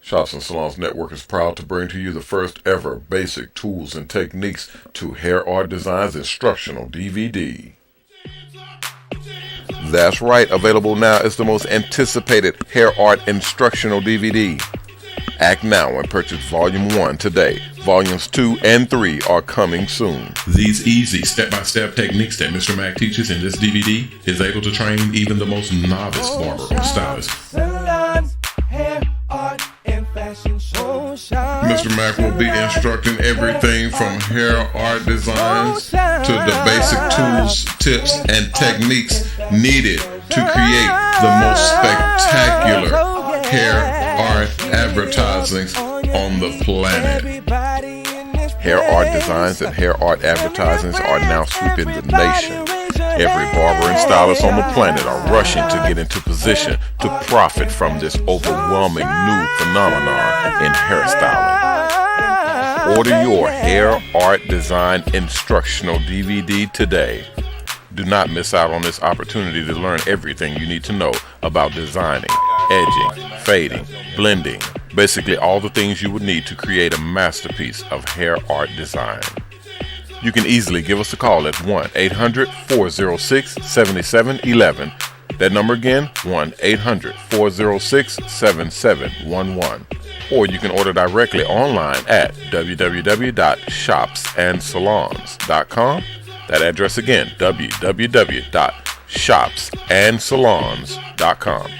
Shops and Salons Network is proud to bring to you the first ever Basic Tools and Techniques to Hair Art Designs instructional DVD. That's right, available now is the most anticipated hair art instructional DVD. Act now and purchase Volume 1 today. Volumes 2 and 3 are coming soon. These easy step-by-step techniques that Mr. Mac teaches in this DVD is able to train even the most novice barber or stylist. Salons, hair, art, and fashion shows. Mr. Mac will be instructing everything from hair art designs to the basic tools, tips, and techniques needed to create the most spectacular hair art advertisings on the planet. Hair art designs and hair art advertisements are now sweeping the nation. Every barber and stylist on the planet are rushing to get into position to profit from this overwhelming new phenomenon in hairstyling. Order your hair art design instructional DVD today. Do not miss out on this opportunity to learn everything you need to know about designing, edging, fading, blending, basically all the things you would need to create a masterpiece of hair art design. You can easily give us a call at 1-800-406-7711. That number again, 1-800-406-7711. Or you can order directly online at www.shopsandsalons.com. That address again, www.shopsandsalons.com.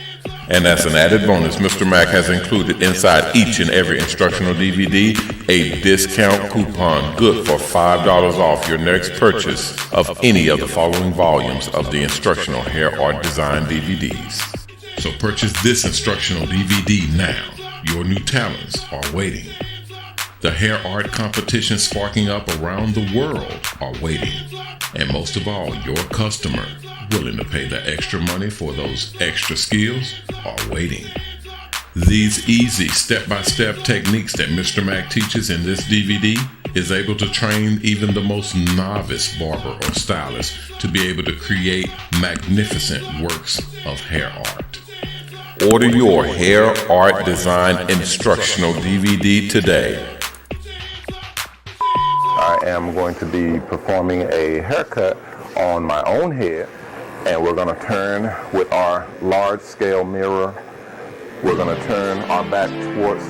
And as an added bonus, Mr. Mac has included inside each and every instructional DVD a discount coupon good for $5 off your next purchase of any of the following volumes of the instructional hair art design DVDs. So purchase this instructional DVD now. Your new talents are waiting. The hair art competition sparking up around the world are waiting. And most of all, your customer, willing to pay the extra money for those extra skills, are waiting. These easy step-by-step techniques that Mr. Mac teaches in this DVD is able to train even the most novice barber or stylist to be able to create magnificent works of hair art. Order your hair art design instructional DVD today. I am going to be performing a haircut on my own head, and we're going to turn with our large scale mirror. We're going to turn our back towards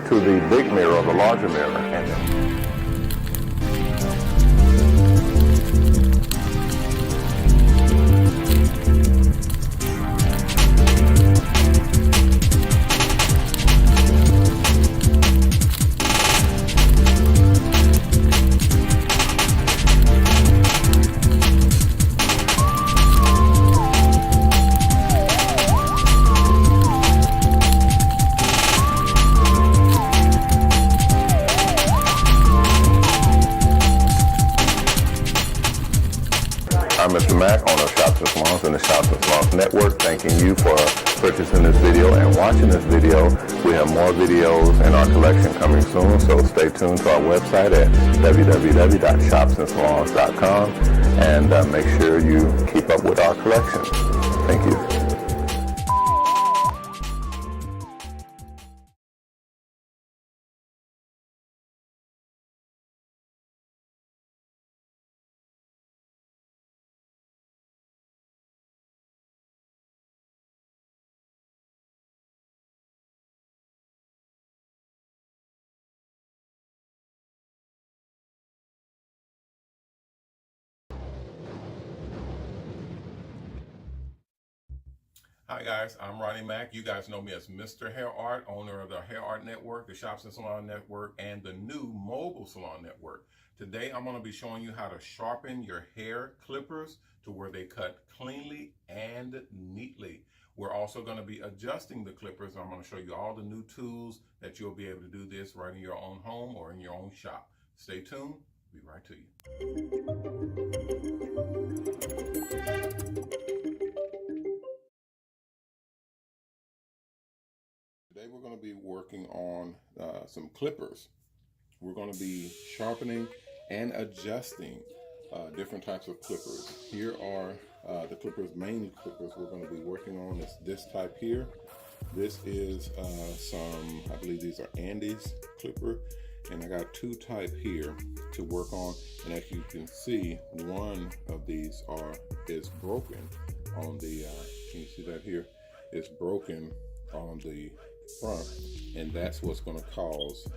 to the big mirror, the larger mirror, and then I'm Mr. Mac, owner of Shops and Salons and the Shops and Salons Network, thanking you for purchasing this video and watching this video. We have more videos in our collection coming soon, so stay tuned to our website at www.shopsandsalons.com and make sure you keep up with our collection. Thank you. Hi guys, I'm Ronnie Mac. You guys know me as Mr. Hair Art, owner of the Hair Art Network, the Shops and Salon Network, and the new Mobile Salon Network. Today I'm going to be showing you how to sharpen your hair clippers to where they cut cleanly and neatly. We're also going to be adjusting the clippers. I'm going to show you all the new tools that you'll be able to do this right in your own home or in your own shop. Stay tuned. Be right to you. Today we're going to be working on some clippers. We're going to be sharpening and adjusting different types of clippers. Here are the clippers, main clippers we're going to be working on. Is this type here. This is I believe these are Andes clipper, and I got two type here to work on. And as you can see, one of these is broken on the, can you see that here? It's broken on the front, and that's what's going to cause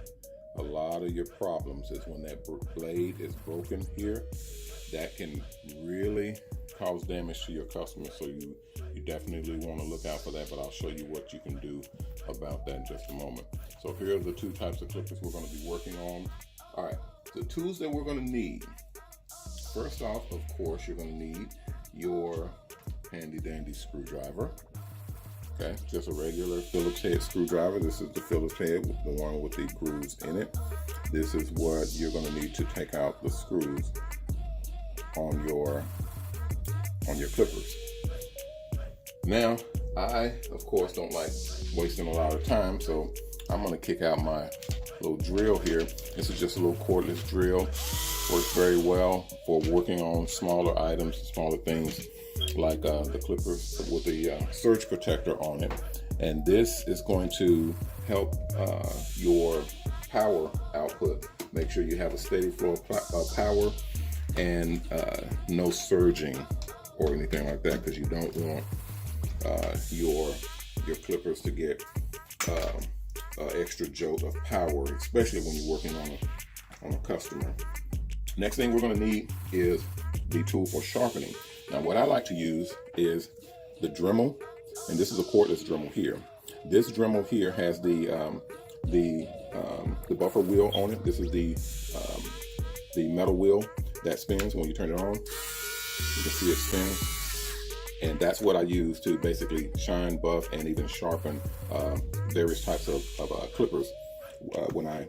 a lot of your problems, is when that blade is broken here. That can really cause damage to your customer, so you definitely want to look out for that, but I'll show you what you can do about that in just a moment. So here are the two types of clippers we're going to be working on. All right, the tools that we're going to need. First off, of course, you're going to need your handy dandy screwdriver. Okay, just a regular Phillips head screwdriver. This is the Phillips head, the one with the grooves in it. This is what you're going to need to take out the screws on your clippers. Now, I of course don't like wasting a lot of time, so I'm going to kick out my little drill here. This is just a little cordless drill. Works very well for working on smaller items, smaller things, like the clippers with the surge protector on it. And this is going to help your power output. Make sure you have a steady flow of power and no surging or anything like that, because you don't want your clippers to get extra jolt of power, especially when you're working on a customer. Next thing we're going to need is the tool for sharpening. Now, what I like to use is the Dremel, and this is a cordless Dremel here. This Dremel here has the buffer wheel on it. This is the metal wheel that spins when you turn it on. You can see it spin, and that's what I use to basically shine, buff, and even sharpen various types of clippers when I'm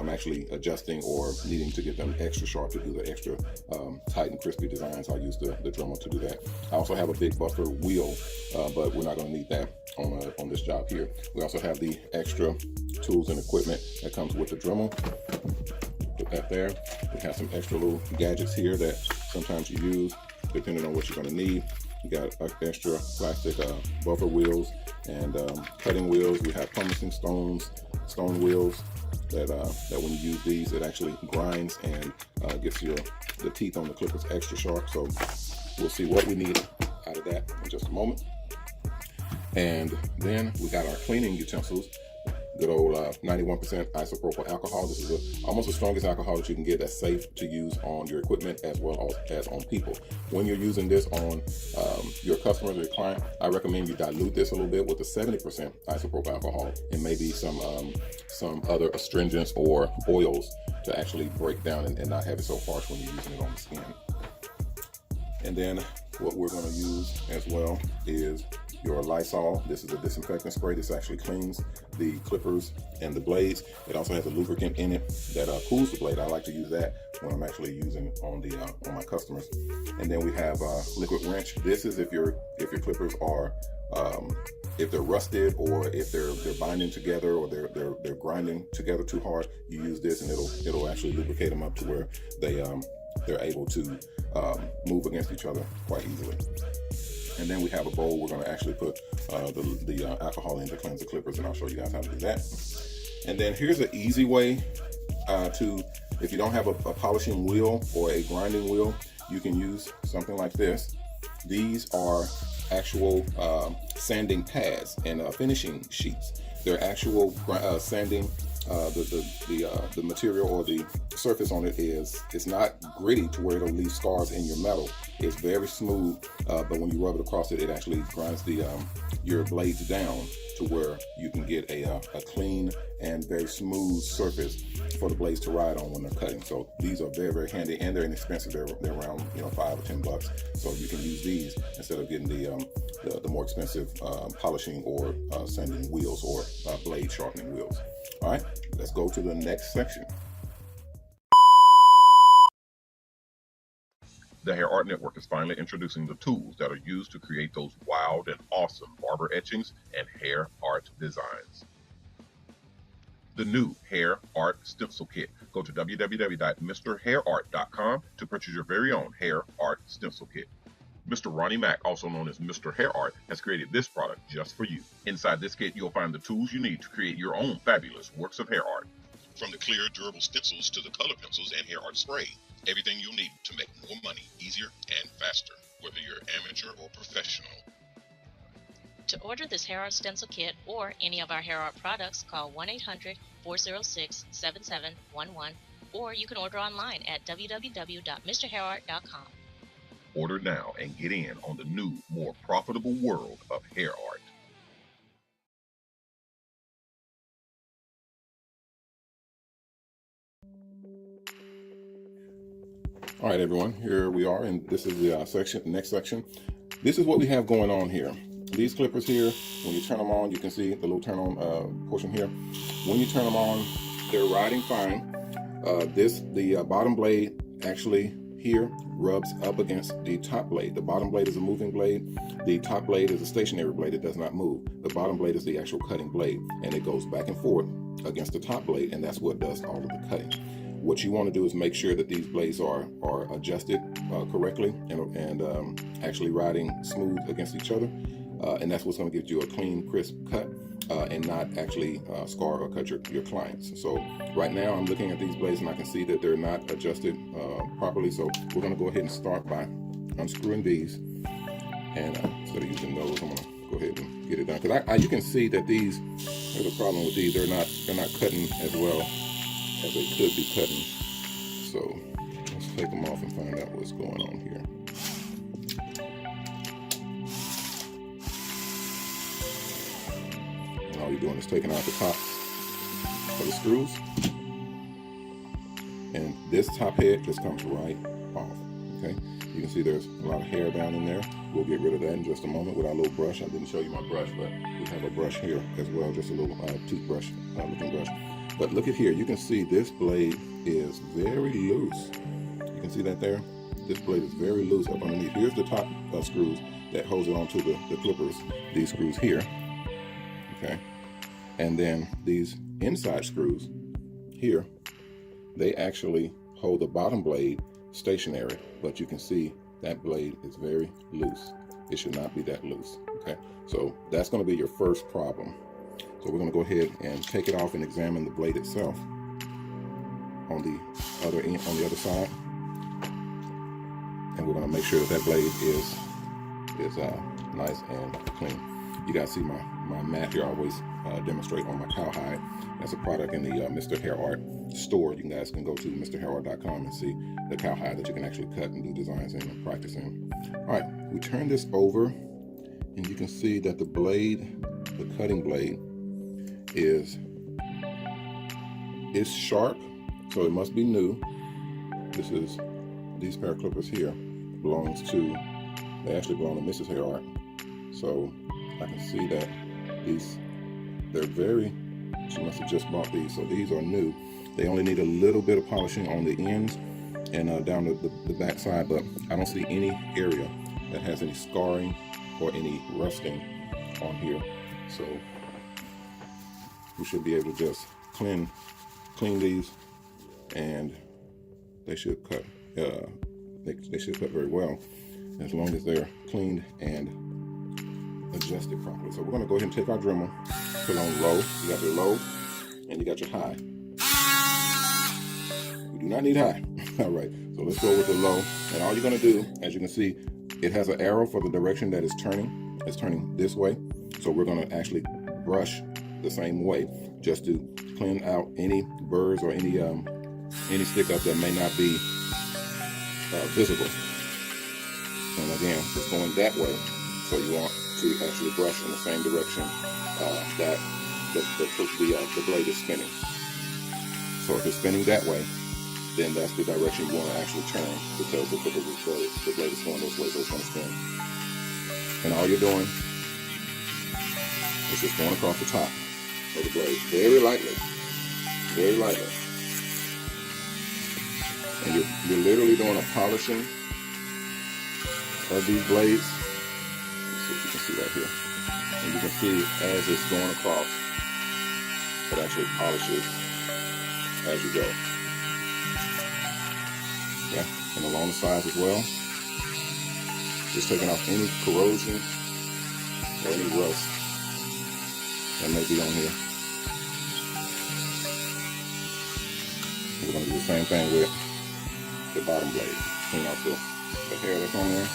actually adjusting or needing to get them extra sharp to do the extra tight and crispy designs. I use the Dremel to do that. I also have a big buffer wheel, but we're not going to need that on this job here. We also have the extra tools and equipment that comes with the Dremel. Put that there. We have some extra little gadgets here that sometimes you use depending on what you're going to need. You got extra plastic buffer wheels and cutting wheels. We have pumice stone wheels that when you use these, it actually grinds and gets the teeth on the clippers extra sharp. So we'll see what we need out of that in just a moment. And then we got our cleaning utensils. Good old 91% isopropyl alcohol. This is almost the strongest alcohol that you can get that's safe to use on your equipment as well as on people. When you're using this on your customers or your client, I recommend you dilute this a little bit with the 70% isopropyl alcohol and maybe some other astringents or oils to actually break down and not have it so harsh when you're using it on the skin. And then what we're going to use as well is your Lysol. This is a disinfectant spray. This actually cleans the clippers and the blades. It also has a lubricant in it that cools the blade. I like to use that when I'm actually using on my customers. And then we have liquid wrench. This is if your clippers are if they're rusted, or if they're binding together, or they're grinding together too hard. You use this and it'll actually lubricate them up to where they're able to move against each other quite easily. And then we have a bowl. We're going to actually put the alcohol in to cleanse the clippers, and I'll show you guys how to do that. And then here's an easy way if you don't have a polishing wheel or a grinding wheel, you can use something like this. These are actual sanding pads and finishing sheets. They're actual sanding. The material or the surface on it it's not gritty to where it'll leave scars in your metal. It's very smooth, but when you rub it across it, it actually grinds your blades down to where you can get a clean and very smooth surface for the blades to ride on when they're cutting. So these are very, very handy, and they're inexpensive. They're around $5 or $10. So you can use these instead of getting the more expensive polishing or sanding wheels or blade sharpening wheels. All right, let's go to the next section. The Hair Art Network is finally introducing the tools that are used to create those wild and awesome barber etchings and hair art designs. The new Hair Art Stencil Kit. Go to www.mrhairart.com to purchase your very own Hair Art Stencil Kit. Mr. Ronnie Mack, also known as Mr. Hair Art, has created this product just for you. Inside this kit, you'll find the tools you need to create your own fabulous works of hair art. From the clear, durable stencils to the color pencils and hair art spray, everything you'll need to make more money easier and faster, whether you're amateur or professional. To order this hair art stencil kit or any of our hair art products, call 1-800-406-7711, or you can order online at www.mrhairart.com. Order now and get in on the new, more profitable world of hair art. All right, everyone, here we are, and this is the next section. This is what we have going on here. These clippers here, when you turn them on, you can see the little turn on portion here. When you turn them on, they're riding fine. The bottom blade actually here rubs up against the top blade. The bottom blade is a moving blade. The top blade is a stationary blade. It does not move. The bottom blade is the actual cutting blade, and it goes back and forth against the top blade, and that's what does all of the cutting. What you want to do is make sure that these blades are adjusted correctly and actually riding smooth against each other. And that's what's going to give you a clean, crisp cut and not actually scar or cut your clients. So right now I'm looking at these blades and I can see that they're not adjusted properly. So we're going to go ahead and start by unscrewing these. And instead of using those, I'm going to go ahead and get it done. Because you can see that these, there's a problem with these. They're not cutting as well as they could be cutting. So let's take them off and find out what's going on here. And all you're doing is taking out the tops of the screws. And this top head just comes right off, okay? You can see there's a lot of hair down in there. We'll get rid of that in just a moment with our little brush. I didn't show you my brush, but we have a brush here as well, just a little toothbrush looking brush. But look at here, you can see this blade is very loose. You can see that there? This blade is very loose up underneath. Here's the top screws that holds it onto the clippers, these screws here, okay? And then these inside screws here, they actually hold the bottom blade stationary, but you can see that blade is very loose. It should not be that loose, okay? So that's gonna be your first problem. So we're going to go ahead and take it off and examine the blade itself on the other end, on the other side, and we're going to make sure that that blade is nice and clean. You guys see my mat here. I always demonstrate on my cowhide. That's a product in the Mr. Hair Art store. You guys can go to mrhairart.com and see the cowhide that you can actually cut and do designs in and practice in. All right, we turn this over, and you can see that the blade, the cutting blade, is sharp, so it must be new. These pair of clippers here they actually belong to Mrs. Hair Art. So I can see that she must have just bought these. So these are new. They only need a little bit of polishing on the ends and down the back side, but I don't see any area that has any scarring or any rusting on here. So we should be able to just clean these, and they should cut. They should cut very well as long as they're cleaned and adjusted properly. So we're going to go ahead and take our Dremel, put on low. You got your low, and you got your high. We do not need high. All right. So let's go with the low, and all you're going to do, as you can see, it has an arrow for the direction that it's turning. It's turning this way. So we're going to actually brush the same way, just to clean out any burrs or any stick up that may not be visible. And again, it's going that way, so you want to actually brush in the same direction that the blade is spinning. So if it's spinning that way, then that's the direction you want to actually turn, because the blade is going this way, so it's going to spin. And all you're doing is just going across the top of the blade, very lightly, very lightly. And you're literally doing a polishing of these blades. Let's see if you can see that here. And you can see as it's going across, it actually polishes as you go. Yeah, and along the sides as well. Just taking off any corrosion or any rust that may be on here. We're going to do the same thing with the bottom blade. Clean off the hair that's on there.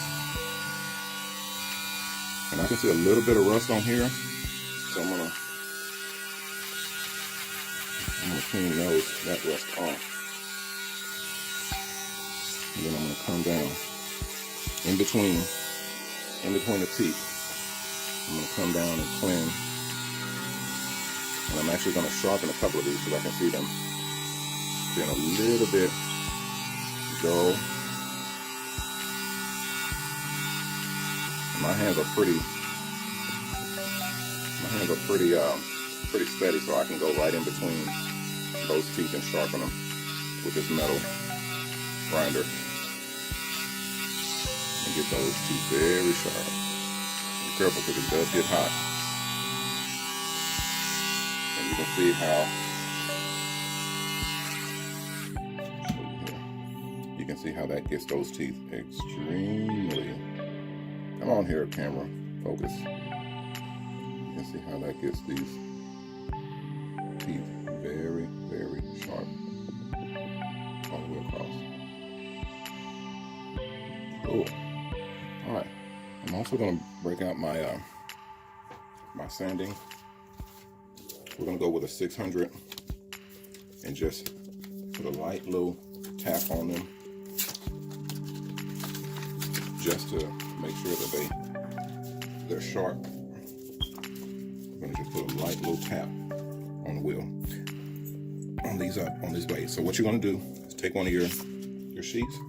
And I can see a little bit of rust on here, so I'm gonna clean that rust off. And then I'm gonna come down in between the teeth. I'm gonna come down and clean. And I'm actually gonna sharpen a couple of these so I can see them being a little bit dull. My hands are pretty steady, so I can go right in between those teeth and sharpen them with this metal grinder and get those teeth very sharp. Be careful because it does get hot. And you can see how you can see how that gets those teeth extremely. Come on here, camera, focus. You can see how that gets these teeth very, very sharp all the way across. Cool. All right. I'm also going to break out my my sanding. We're going to go with a 600 and just put a light little tap on them, just to make sure that they're sharp. I'm going to just put a light little tap on the wheel on these blades. So what you're going to do is take one of your sheets,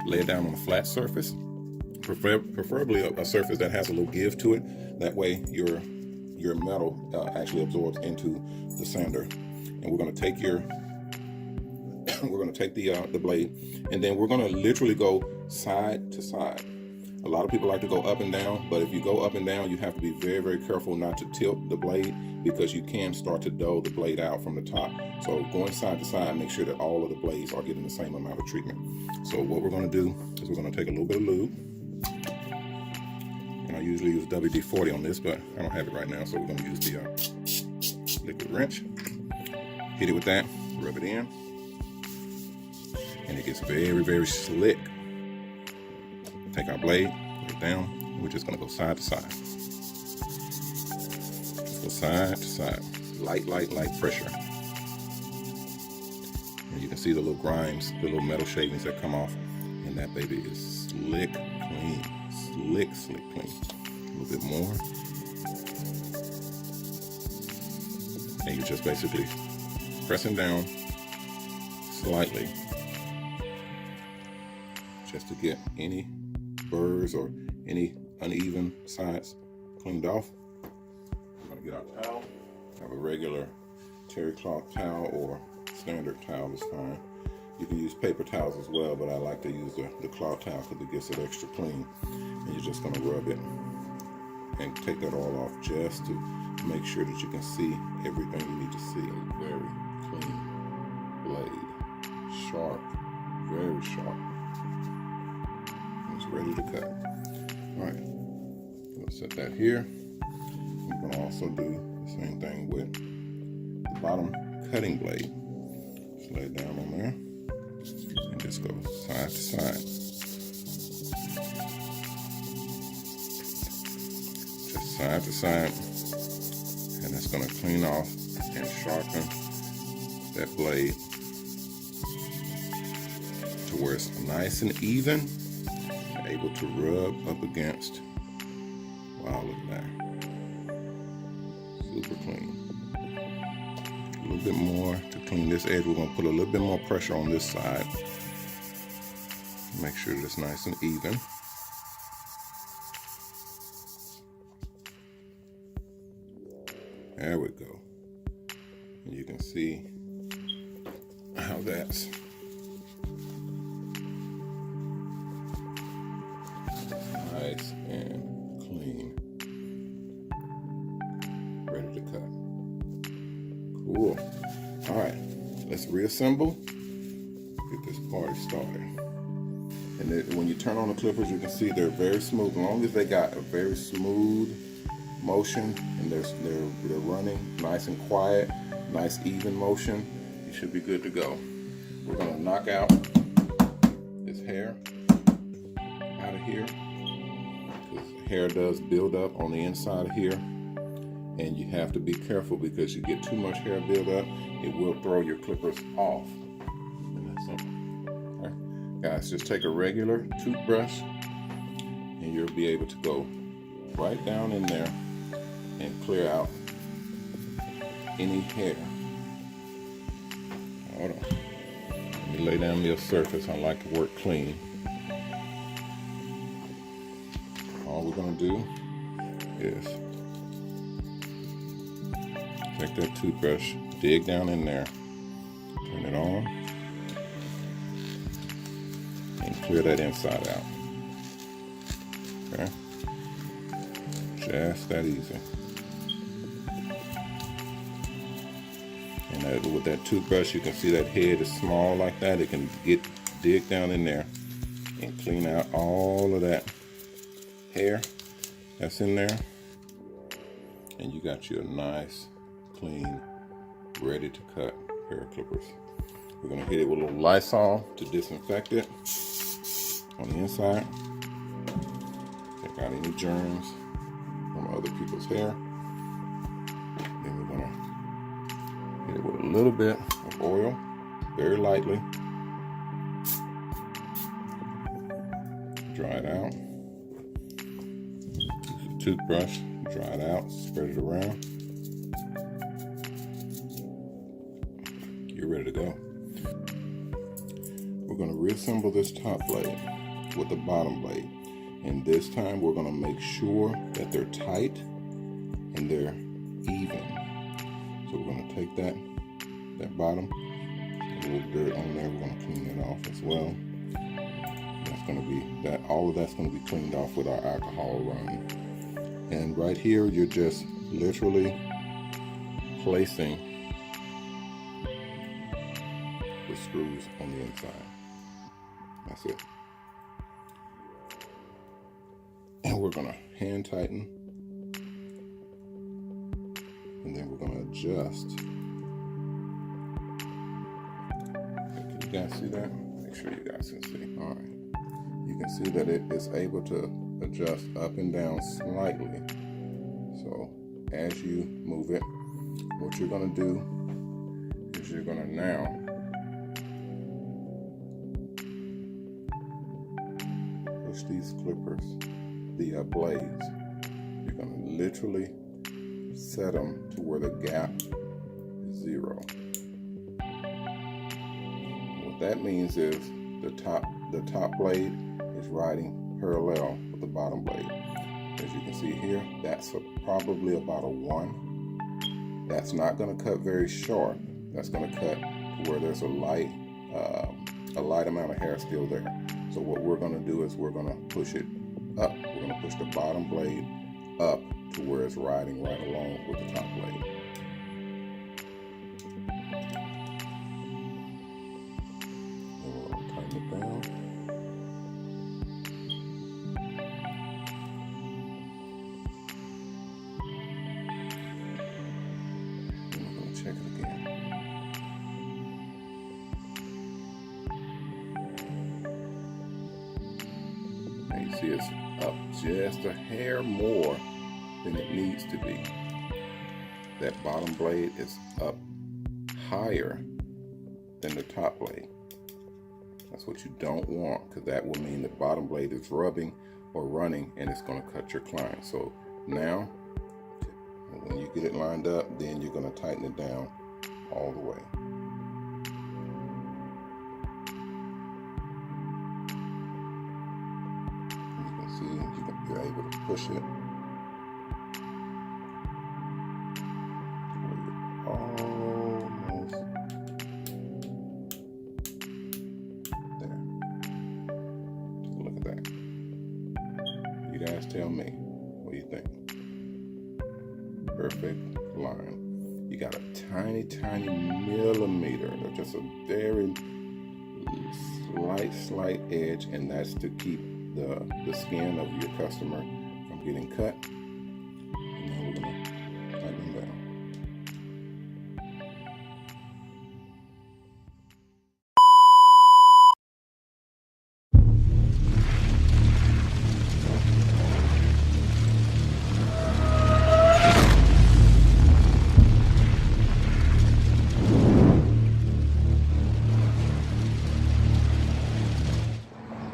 lay it down on a flat surface, preferably a surface that has a little give to it. That way your metal actually absorbs into the sander. And we're going to take the blade, and then we're going to literally go side to side. A lot of people like to go up and down, but if you go up and down, you have to be very, very careful not to tilt the blade, because you can start to dull the blade out from the top. So going side to side, make sure that all of the blades are getting the same amount of treatment. So what we're going to do is we're going to take a little bit of lube. And I usually use WD-40 on this, but I don't have it right now, so we're going to use the liquid wrench. Hit it with that, rub it in, and it gets very, very slick. Take our blade, put it down. We're just going to go side to side. Just go side to side. Light pressure. And you can see the little grimes, the little metal shavings that come off. And that baby is slick clean. Slick clean. A little bit more. And you're just basically pressing down slightly, just to get any burrs or any uneven sides cleaned off. We're going to get our towel. Have a regular terry cloth towel or standard towel is fine. You can use paper towels as well, but I like to use the cloth towel because it gets it extra clean. And you're just going to rub it and take that all off just to make sure that you can see everything you need to see. A very clean blade. Sharp. Very sharp. It's ready to cut. All right, we'll set that here. We're going to also do the same thing with the bottom cutting blade. Just lay it down on there and just go side to side. Just side to side, and it's going to clean off and sharpen that blade to where it's nice and even, able to rub up against. Wow, look at that. Super clean. A little bit more to clean this edge. We're going to put a little bit more pressure on this side. Make sure that it's nice and even. There we go. And you can see how that's nice and clean, ready to cut. Cool. All right, let's reassemble, get this party started. And when you turn on the clippers, you can see they're very smooth. As long as they got a very smooth motion and they're running nice and quiet, nice even motion, you should be good to go. We're gonna knock out this hair out of here, because hair does build up on the inside of here, and you have to be careful because you get too much hair build up, it will throw your clippers off. And that's simple. All right. Guys, just take a regular toothbrush and you'll be able to go right down in there and clear out any hair. Hold on. Let me lay down your surface. I like to work clean. All we're going to do is take that toothbrush, dig down in there, turn it on, and clear that inside out. Okay? Just that easy. And with that toothbrush, you can see that head is small like that. It can dig down in there and clean out all of that hair that's in there. And you got your nice, clean, ready to cut hair clippers. We're gonna hit it with a little Lysol to disinfect it on the inside. Take out any germs from other people's hair. Then we're gonna hit it with a little bit of oil, very lightly. Dry it out. Use a toothbrush, dry it out, spread it around. You're ready to go. We're going to reassemble this top blade with the bottom blade. And this time we're going to make sure that they're tight and they're even. So we're going to take that bottom, a little dirt on there, we're going to clean it off as well. That's going to be that. All of that's going to be cleaned off with our alcohol run. And right here, you're just literally placing the screws on the inside. That's it. And we're going to hand tighten. And then we're going to adjust. Can you guys see that? Make sure you guys can see. All right. You can see that it is able to adjust up and down slightly. So as you move it, what you're going to do is you're going to now push these clippers, the blades. You're going to literally set them to where the gap is 0. What that means is the top blade is riding parallel with the bottom blade. As you can see here, that's probably about a 1. That's not going to cut very sharp. That's going to cut to where there's a light amount of hair still there. So what we're going to do is we're going to push it up. We're going to push the bottom blade up to where it's riding right along with the top blade. And we're going to tighten it down. And we're going to check it again. And you see it's up just a hair more than it needs to be. That bottom blade is up higher than the top blade. That's what you don't want, because that will mean the bottom blade is rubbing or running and it's going to cut your client. So now, when you get it lined up, then you're going to tighten it down all the way. You can see you're able to push it. Almost there. Take a look at that. You guys tell me, what do you think? Perfect line. You got a tiny millimeter, or just a very slight edge, and that's to keep the skin of your customer from getting cut. And now we're going to tighten them down.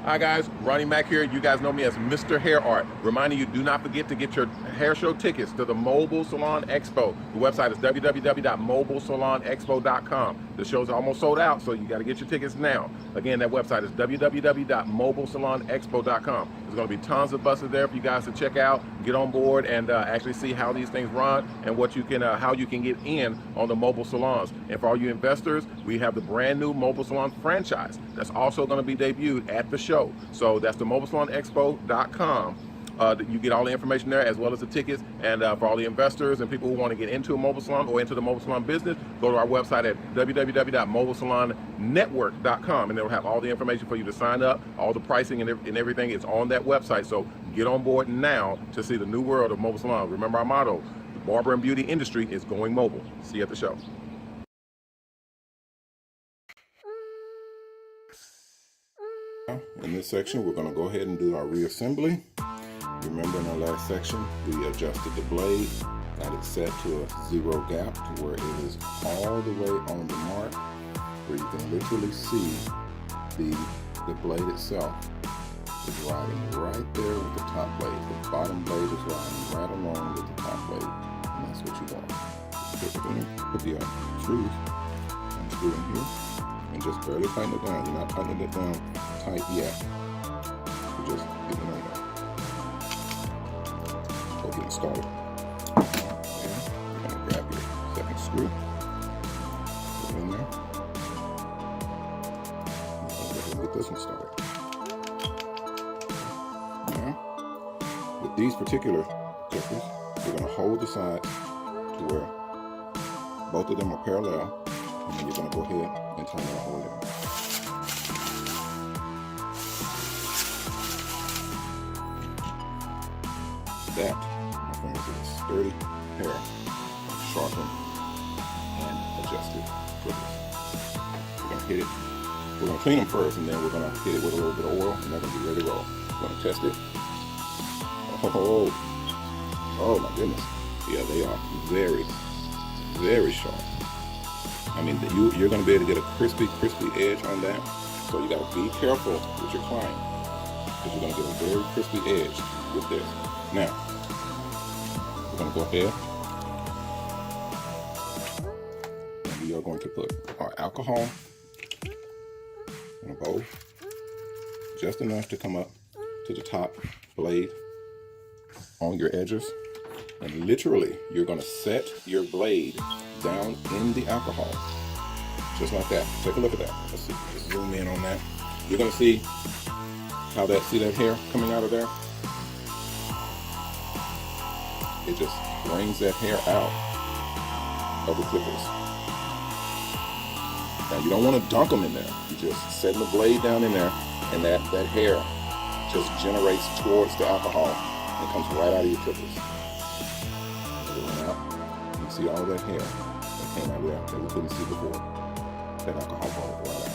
Hi guys, Ronnie Mack here. You guys know me as Mr. Hair Art. Reminding you, do not forget to get your hair show tickets to the Mobile Salon Expo. The website is www.mobilesalonexpo.com. The show's almost sold out, so you got to get your tickets now. Again, that website is www.mobilesalonexpo.com. There's going to be tons of buses there for you guys to check out, get on board, and actually see how these things run and what you can, how you can get in on the mobile salons. And for all you investors, we have the brand new Mobile Salon franchise that's also going to be debuted at the show. So that's the mobilesalonexpo.com. You get all the information there as well as the tickets. And for all the investors and people who want to get into a mobile salon or into the mobile salon business, go to our website at www.mobilesalonnetwork.com, and it'll have all the information for you to sign up. All the pricing and everything is on that website. So get on board now to see the new world of mobile salon. Remember our motto: the barber and beauty industry is going mobile. See you at the show. In this section, we're going to go ahead and do our reassembly. Remember in our last section, we adjusted the blade, got it set to a 0 gap to where it is all the way on the mark, where you can literally see the blade itself is riding right there with the top blade. The bottom blade is riding right along with the top blade, and that's what you want. Put the screws and screw in here, and just barely tighten it down. You're not tightening it down tight yet. You're just getting it on there. So getting started. And you're going to grab your second screw, put it in there. And go ahead and get this one started. Now, with these particular clippers, you're going to hold the sides to where both of them are parallel, and then you're going to go ahead and turn it all in. That, my friends, is a sturdy pair of sharpened and adjusted clippers. We're going to hit it. We're going to clean them first, and then we're going to hit it with a little bit of oil, and they're going to be ready to roll. We're going to test it. Oh my goodness. Yeah, they are very, very sharp. I mean, you're going to be able to get a crispy edge on that. So you got to be careful with your client, because you're going to get a very crispy edge with this. Now, we're going to go ahead and we are going to put our alcohol in a bowl, just enough to come up to the top blade on your edges. And literally, you're going to set your blade down in the alcohol, just like that. Take a look at that. Let's see. Let's zoom in on that. You're going to see how see that hair coming out of there? It just brings that hair out of the clippers. Now, you don't want to dunk them in there. You just set the blade down in there, and that hair just generates towards the alcohol and comes right out of your clippers. Out. You see all that hair that came out of there that we couldn't see before. That alcohol ball right out.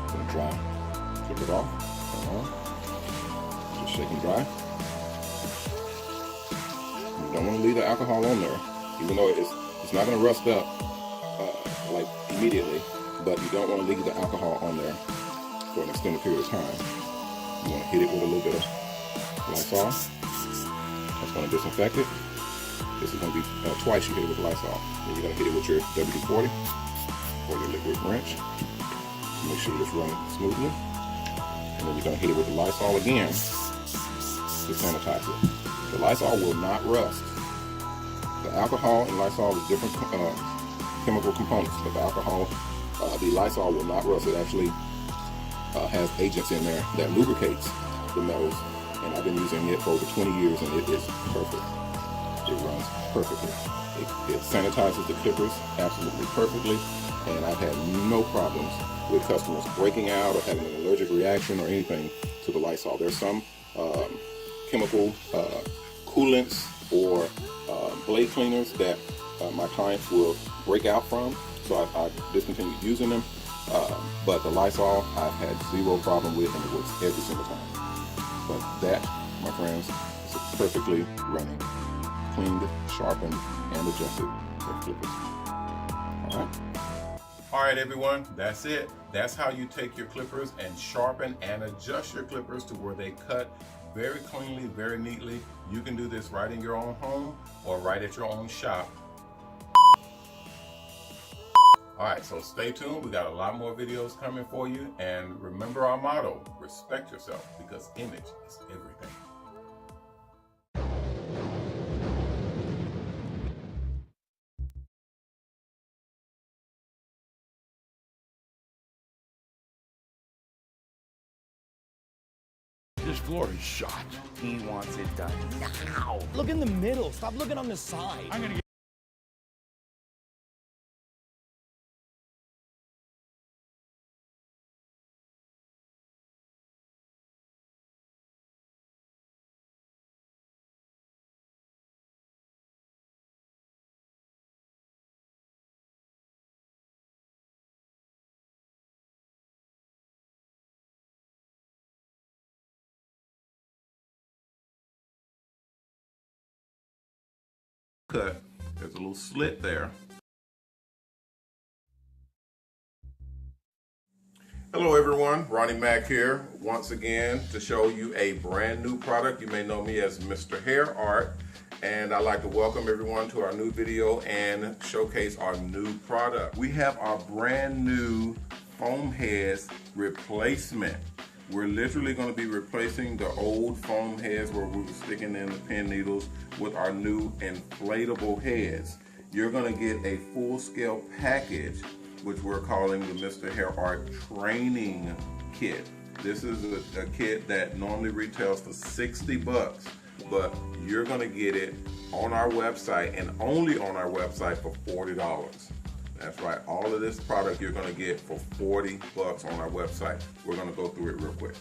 Gonna dry. Flip it off. Turn on. Just shake and dry. You don't want to leave the alcohol on there, even though it's not going to rust up like immediately. But you don't want to leave the alcohol on there for an extended period of time. You want to hit it with a little bit of Lysol. That's going to disinfect it. This is going to be twice you hit it with Lysol. Then you're going to hit it with your WD-40 or your liquid wrench. Make sure it's running smoothly. And then you're going to hit it with the Lysol again to sanitize it. The Lysol will not rust. The alcohol and Lysol is different chemical components, but the Lysol will not rust. It actually has agents in there that lubricates the metals, and I've been using it for over 20 years, and it is perfect. It runs perfectly. It sanitizes the clippers absolutely perfectly, and I've had no problems with customers breaking out or having an allergic reaction or anything to the Lysol. There's some chemical coolants or blade cleaners that my clients will break out from, so I discontinued using them. But the Lysol I've had zero problem with, and it works every single time. But that, my friends, is perfectly running, cleaned, sharpened, and adjusted for clippers. All right, everyone, that's it. That's how you take your clippers and sharpen and adjust your clippers to where they cut very cleanly, very neatly. You can do this right in your own home or right at your own shop. All right, so stay tuned. We got a lot more videos coming for you. And remember our motto, respect yourself, because image is everything. This floor is shot. He wants it done now. Look in the middle. Stop looking on the side. I'm gonna get cut. There's a little slit there. Hello everyone, Ronnie Mack here once again to show you a brand new product. You may know me as Mr. Hair Art, and I'd like to welcome everyone to our new video and showcase our new product. We have our brand new foam heads replacement. We're literally going to be replacing the old foam heads where we were sticking in the pin needles with our new inflatable heads. You're going to get a full-scale package, which we're calling the Mr. Hair Art Training Kit. This is a kit that normally retails for 60 bucks, but you're going to get it on our website and only on our website for $40. That's right, all of this product you're going to get for 40 bucks on our website. We're going to go through it real quick.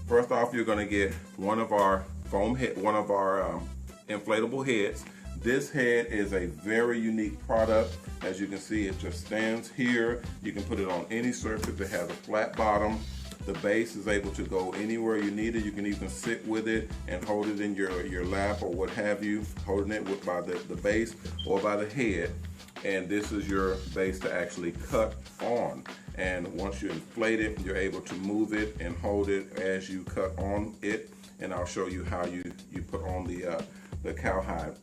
First off, you're going to get one of our inflatable heads. This head is a very unique product. As you can see, it just stands here. You can put it on any surface. It has a flat bottom. The base is able to go anywhere you need it. You can even sit with it and hold it in your lap or what have you, holding it by the base or by the head. And this is your base to actually cut on. And once you inflate it, you're able to move it and hold it as you cut on it. And I'll show you how you put on the cowhide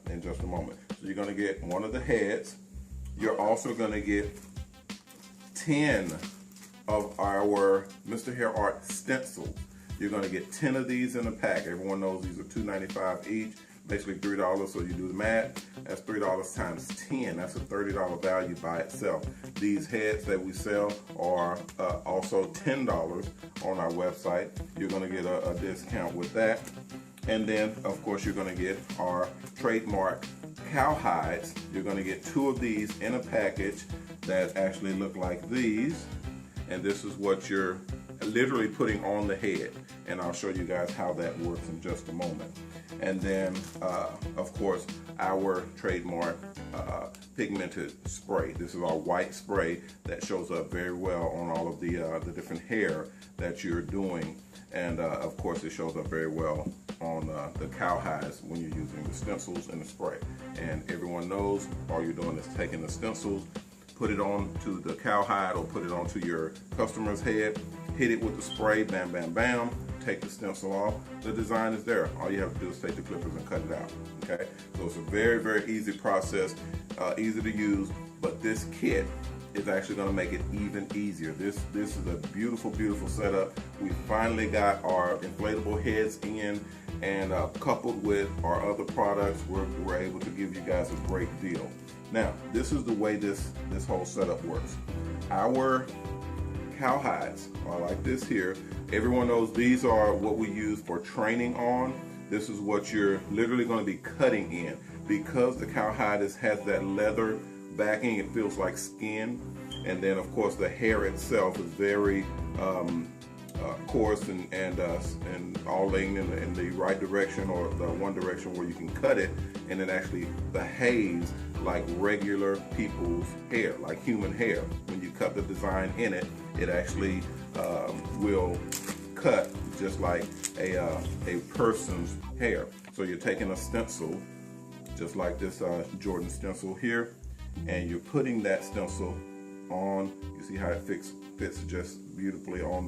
in just a moment. So you're gonna get one of the heads. You're also gonna get 10 of our Mr. Hair Art stencils. You're gonna get 10 of these in a pack. Everyone knows these are $2.95 each. Basically $3, so you do the math, that's $3 times 10, that's a $30 value by itself. These heads that we sell are also $10 on our website. You're gonna get a discount with that. And then, of course, you're gonna get our trademark cowhides. You're gonna get 2 of these in a package that actually look like these. And this is what you're literally putting on the head. And I'll show you guys how that works in just a moment. And then, of course, our trademark pigmented spray. This is our white spray that shows up very well on all of the different hair that you're doing. And of course, it shows up very well on the cowhides when you're using the stencils and the spray. And everyone knows all you're doing is taking the stencils, put it onto the cowhide or put it onto your customer's head, hit it with the spray, bam, bam, bam, take the stencil off. The design is there. All you have to do is take the clippers and cut it out, okay? So it's a very, very easy process, easy to use, but this kit is actually gonna make it even easier. This is a beautiful, beautiful setup. We finally got our inflatable heads in, and coupled with our other products, we're able to give you guys a great deal. Now, this is the way this whole setup works. Our cowhides are like this here. Everyone knows these are what we use for training on. This is what you're literally going to be cutting in. because the cowhide has that leather backing, it feels like skin. And then of course the hair itself is very coarse and all laying in the right direction, or the one direction where you can cut it, and it actually behaves like regular people's hair, like human hair. When you cut the design in it, it actually will cut just like a person's hair. So you're taking a stencil, just like this Jordan stencil here, and you're putting that stencil on. You see how it fits just beautifully on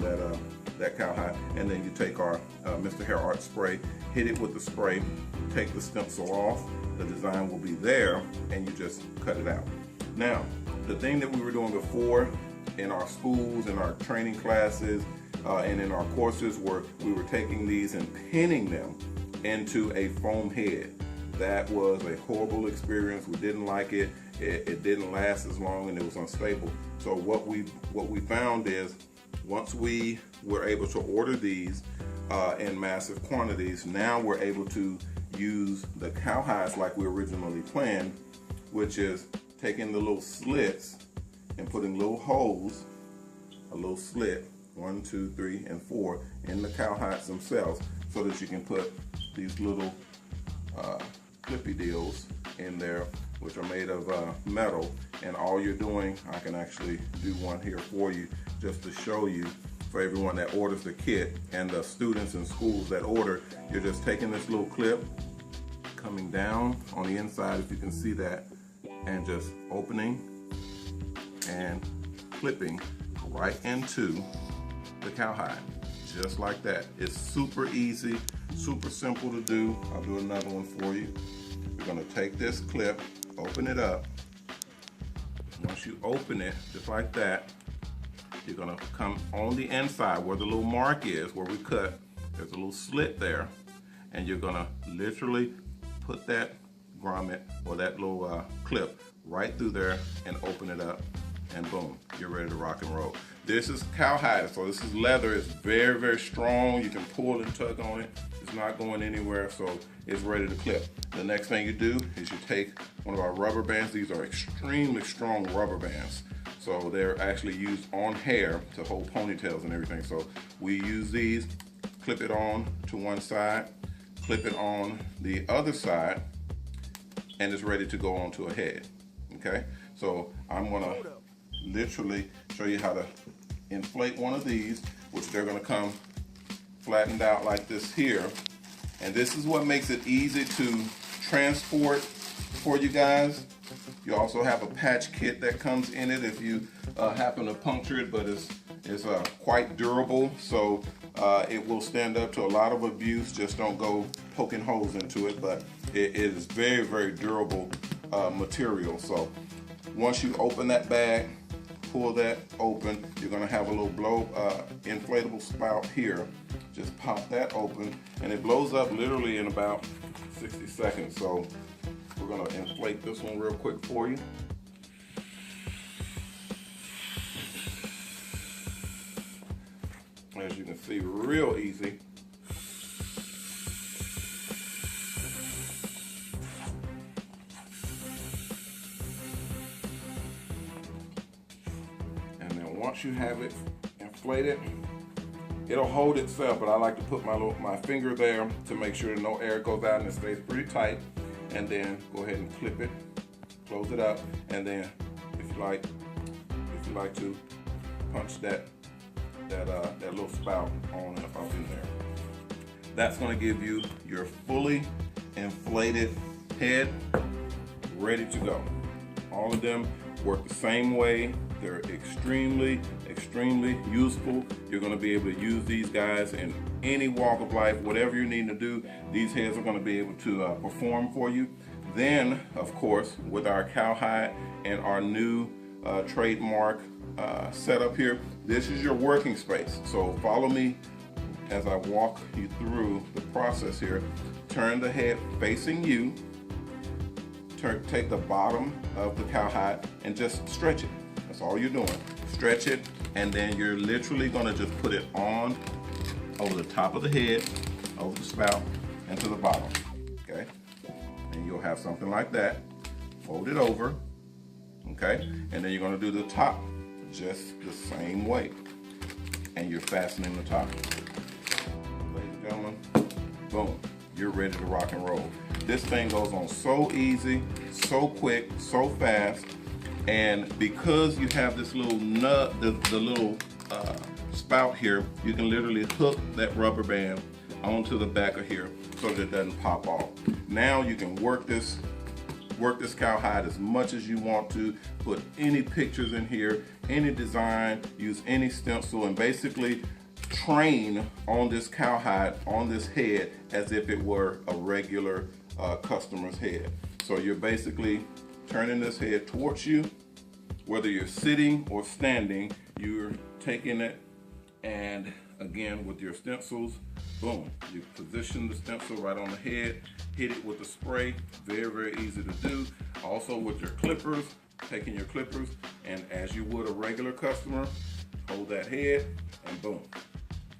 that cowhide. And then you take our Mr. Hair Art spray, hit it with the spray, take the stencil off, the design will be there, and you just cut it out. Now, the thing that we were doing before in our schools, in our training classes, and in our courses, were we were taking these and pinning them into a foam head. That was a horrible experience. We didn't like it. It didn't last as long, and it was unstable. So what we found is, once we were able to order these in massive quantities, now we're able to use the cowhides like we originally planned, which is taking the little slits and putting little holes, a little slit, 1, 2, 3, and 4 in the cowhides themselves, so that you can put these little clippy deals in there, which are made of metal. And all you're doing, I can actually do one here for you just to show you, for everyone that orders the kit and the students in schools that order, you're just taking this little clip, coming down on the inside, if you can see that, and just opening and clipping right into the cowhide, just like that. It's super easy, super simple to do. I'll do another one for you. You're gonna take this clip, open it up. Once you open it, just like that, you're gonna come on the inside where the little mark is, where we cut. There's a little slit there, and you're gonna literally put that grommet or that little clip right through there and open it up, and boom, you're ready to rock and roll. This is cowhide, so this is leather. It's very, very strong. You can pull and tug on it. It's not going anywhere, so it's ready to clip. The next thing you do is you take one of our rubber bands. These are extremely strong rubber bands. So they're actually used on hair to hold ponytails and everything. So we use these, clip it on to one side, clip it on the other side, and it's ready to go onto a head, okay? So I'm gonna literally show you how to inflate one of these, which they're gonna come flattened out like this here. And this is what makes it easy to transport for you guys. You also have a patch kit that comes in it if you happen to puncture it, but it's quite durable, so it will stand up to a lot of abuse. Just don't go poking holes into it, but it is very, very durable material. So once you open that bag, pull that open, you're gonna have a little inflatable spout here. Just pop that open, and it blows up literally in about 60 seconds. So we're gonna inflate this one real quick for you. As you can see, real easy. And then once you have it inflated, it'll hold itself, but I like to put my finger there to make sure no air goes out and it stays pretty tight. And then go ahead and clip it, close it up, and then if you like to punch that little spout on and up in there. That's going to give you your fully inflated head ready to go. All of them work the same way. They're extremely, extremely useful. You're going to be able to use these guys in any walk of life. Whatever you need to do, these heads are going to be able to perform for you. Then, of course, with our cowhide and our new trademark setup here, this is your working space. So follow me as I walk you through the process here. Turn the head facing you. Take the bottom of the cowhide and just stretch it. That's all you're doing. Stretch it, and then you're literally gonna just put it on over the top of the head, over the spout, and to the bottom, okay? and you'll have something like that. Fold it over, okay? And then you're gonna do the top just the same way. And you're fastening the top. Ladies and gentlemen, boom, you're ready to rock and roll. This thing goes on so easy, so quick, so fast. And because you have this little nut, the little spout here, you can literally hook that rubber band onto the back of here so that it doesn't pop off. Now you can work this cowhide as much as you want to, put any pictures in here, any design, use any stencil, and basically train on this cowhide, on this head, as if it were a regular customer's head. So you're basically turning this head towards you. Whether you're sitting or standing, you're taking it, and again with your stencils, boom, you position the stencil right on the head, hit it with the spray, very, very easy to do. Also with your clippers, taking your clippers, and as you would a regular customer, hold that head, and boom,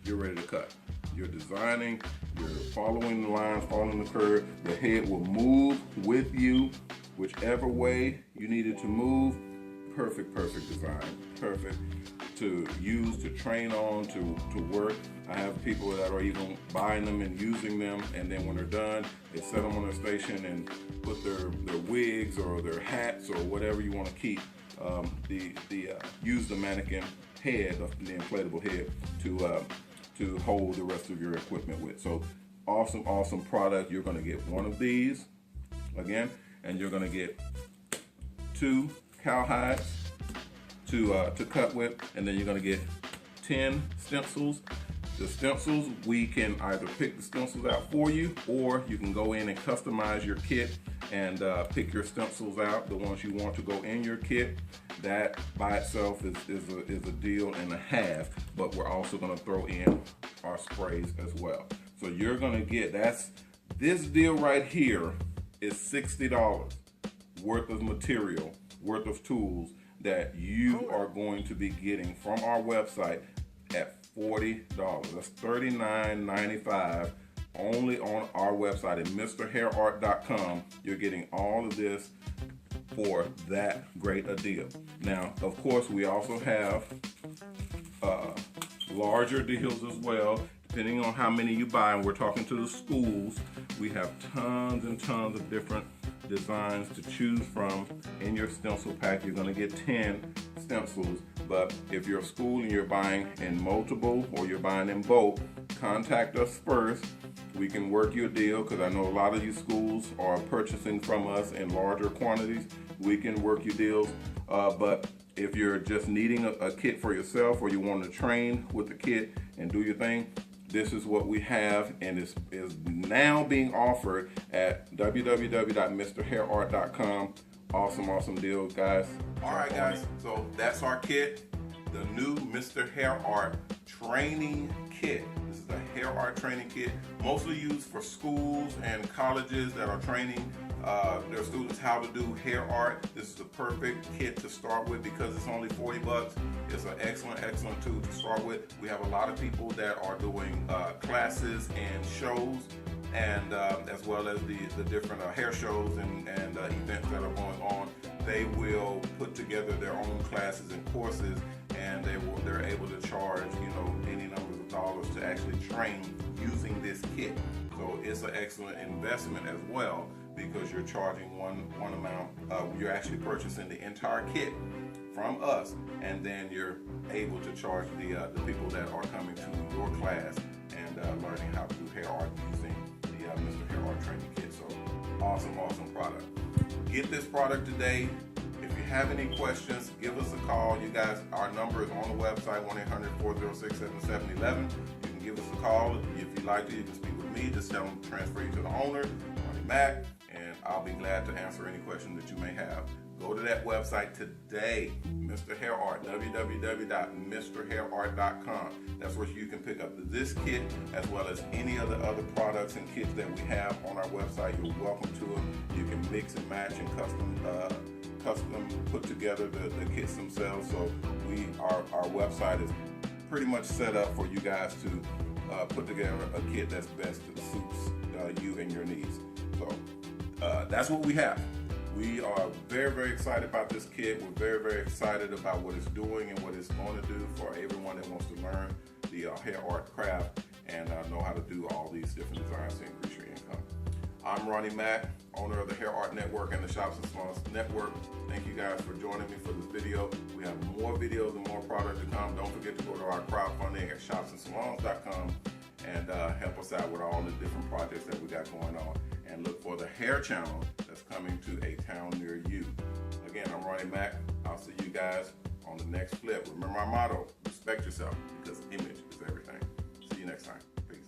you're ready to cut. You're designing, you're following the lines, following the curve. The head will move with you, whichever way you need it to move. Perfect design, perfect to use, to train on, to work. I have people that are even buying them and using them, and then when they're done, they set them on their station and put their wigs or their hats or whatever you want to keep. Use the mannequin head, the inflatable head, to hold the rest of your equipment with. So awesome product. You're going to get one of these again, and you're going to get 2 cowhides to cut with, and then you're going to get 10 stencils. The stencils, we can either pick the stencils out for you, or you can go in and customize your kit and pick your stencils out, the ones you want to go in your kit. That by itself is a deal and a half, but we're also going to throw in our sprays as well. So you're going to get, this deal right here is $60 worth of material, worth of tools that you are going to be getting from our website at $40. That's $39.95 only on our website at MrHairArt.com. You're getting all of this for that great a deal. Now, of course, we also have larger deals as well, depending on how many you buy. And we're talking to the schools. We have tons and tons of different designs to choose from in your stencil pack. You're going to get 10 stencils, but if you're a school and you're buying in multiple or you're buying in bulk, contact us first. We can work you a deal, because I know a lot of you schools are purchasing from us in larger quantities. We can work you deals, but if you're just needing a kit for yourself, or you want to train with the kit and do your thing, this is what we have, and is now being offered at www.MrHairArt.com. Awesome deal, guys. All right, guys, so that's our kit, the new Mr. Hair Art training kit. This is the hair art training kit, mostly used for schools and colleges that are training their students how to do hair art. This is the perfect kit to start with because it's only $40. It's an excellent tool to start with. We have a lot of people that are doing classes and shows, and as well as the different hair shows and events that are going on. They will put together their own classes and courses, and they're able to charge, you know, any numbers of dollars to actually train using this kit. So it's an excellent investment as well, because you're charging one amount. You're actually purchasing the entire kit from us, and then you're able to charge the people that are coming to your class and learning how to do hair art using the Mr. Hair Art Training Kit. So awesome product. Get this product today. If you have any questions, give us a call. You guys, our number is on the website, 1-800-406-7711. You can give us a call. If you'd like to, you can speak with me. Just tell them to transfer you to the owner, Ronnie Mack, and I'll be glad to answer any questions that you may have. Go to that website today, Mr. Hair Art, www.MrHairArt.com. That's where you can pick up this kit as well as any of the other products and kits that we have on our website. You're welcome to them. You can mix and match and custom put together the kits themselves. So our website is pretty much set up for you guys to put together a kit that's best that suits you and your needs. So that's what we have. We are very, very excited about this kit. We're very, very excited about what it's doing and what it's going to do for everyone that wants to learn the hair art craft and know how to do all these different designs to increase your income. I'm Ronnie Mack, owner of the Hair Art Network and the Shops and Salons Network. Thank you guys for joining me for this video. We have more videos and more product to come. Don't forget to go to our crowdfunding at shopsandsalons.com and help us out with all the different projects that we got going on. And look for the hair channel that's coming to a town near you. Again, I'm Ronnie Mack. I'll see you guys on the next flip. Remember our motto, respect yourself, because image is everything. See you next time. Peace.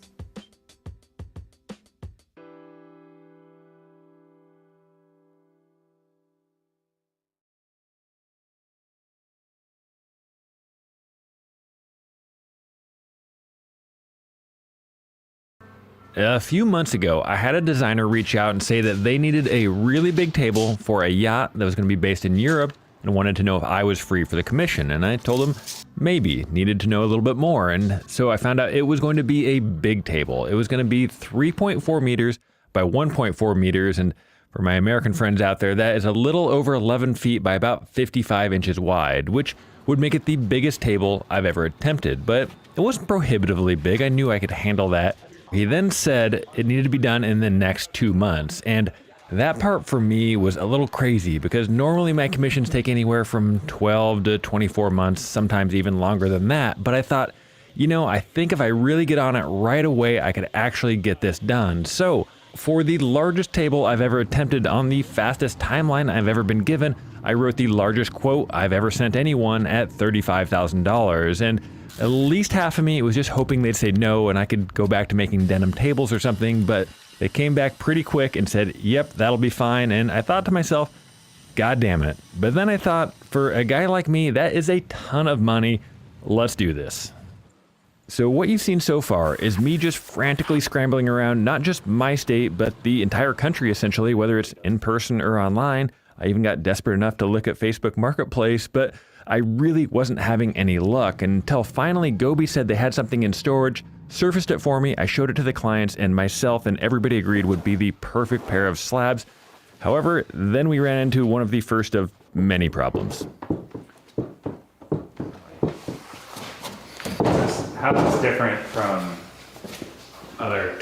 A few months ago, I had a designer reach out and say that they needed a really big table for a yacht that was going to be based in Europe and wanted to know if I was free for the commission. And I told them maybe, needed to know a little bit more. And so I found out it was going to be a big table. It was going to be 3.4 meters by 1.4 meters. And for my American friends out there, that is a little over 11 feet by about 55 inches wide, which would make it the biggest table I've ever attempted. But it wasn't prohibitively big. I knew I could handle that. He then said it needed to be done in the next 2 months, and that part for me was a little crazy because normally my commissions take anywhere from 12 to 24 months, sometimes even longer than that. But I thought, you know, I think if I really get on it right away, I could actually get this done. So for the largest table I've ever attempted on the fastest timeline I've ever been given, I wrote the largest quote I've ever sent anyone at $35,000. And at least half of me was just hoping they'd say no and I could go back to making denim tables or something, but they came back pretty quick and said, yep, that'll be fine. And I thought to myself, God damn it. But then I thought, for a guy like me, that is a ton of money. Let's do this. So what you've seen so far is me just frantically scrambling around not just my state, but the entire country essentially, whether it's in person or online. I even got desperate enough to look at Facebook Marketplace, but I really wasn't having any luck until finally Gobi said they had something in storage, surfaced it for me, I showed it to the clients, and myself and everybody agreed would be the perfect pair of slabs. However, then we ran into one of the first of many problems. How is this different from other